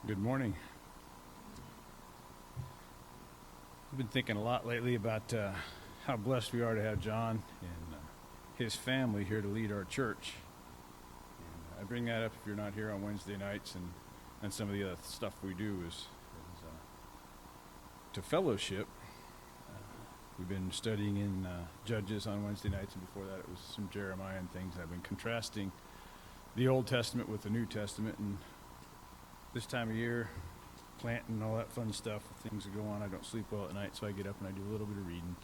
Good morning. I've been thinking a lot lately about how blessed we are to have John and his family here to lead our church. And I bring that up if you're not here on Wednesday nights, and some of the other stuff we do is to fellowship. We've been studying in Judges on Wednesday nights, and before that it was some Jeremiah and things. I've been contrasting the Old Testament with the New Testament, and this time of year, planting and all that fun stuff, things that go on, I don't sleep well at night, so I get up and I do a little bit of reading.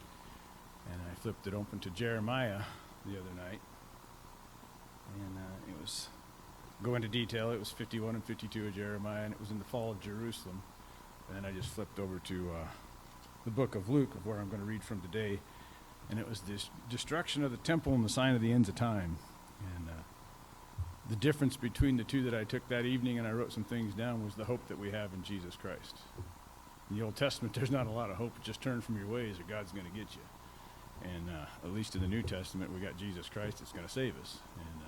And I flipped it open to Jeremiah the other night, and it was, go into detail, it was 51 and 52 of Jeremiah, and it was in the fall of Jerusalem. And then I just flipped over to the book of Luke, of where I'm going to read from today, and it was this destruction of the temple and the sign of the ends of time. And the difference between the two that I took that evening, and I wrote some things down, was the hope that we have in Jesus Christ. In the Old Testament, there's not a lot of hope. Just turn from your ways or God's going to get you. And at least in the New Testament, we got Jesus Christ that's going to save us. And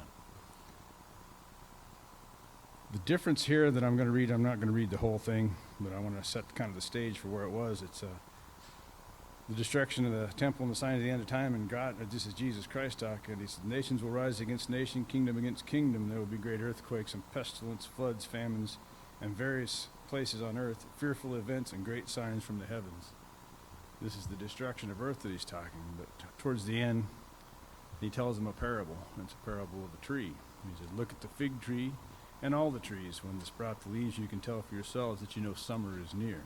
the difference here that I'm going to read, I'm not going to read the whole thing, but I want to set kind of the stage for where it was. It's the destruction of the temple and the sign of the end of time, and God, this is Jesus Christ talking. He said, nations will rise against nation, kingdom against kingdom. There will be great earthquakes and pestilence, floods, famines, and various places on earth, fearful events and great signs from the heavens. This is the destruction of earth that he's talking. But towards the end, he tells them a parable. It's a parable of a tree. He said, look at the fig tree and all the trees. When they sprout the leaves, you can tell for yourselves that you know summer is near.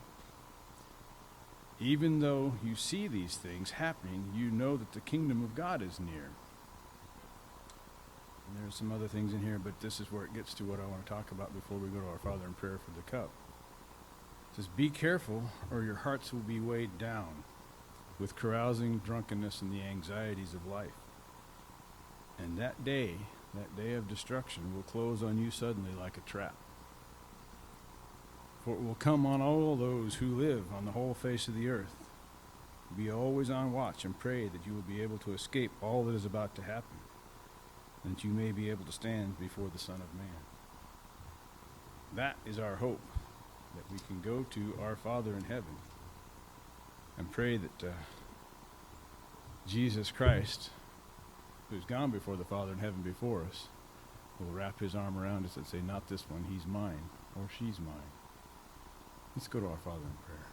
Even though you see these things happening, you know that the kingdom of God is near. And there's some other things in here, but this is where it gets to what I want to talk about before we go to our Father in prayer for the cup. It says, be careful, or your hearts will be weighed down with carousing, drunkenness, and the anxieties of life. And that day of destruction, will close on you suddenly like a trap. For it will come on all those who live on the whole face of the earth. Be always on watch and pray that you will be able to escape all that is about to happen, and that you may be able to stand before the Son of Man. That is our hope, that we can go to our Father in heaven and pray that Jesus Christ, who's gone before the Father in heaven before us, will wrap his arm around us and say, not this one, he's mine, or she's mine. Let's go to our Father in prayer.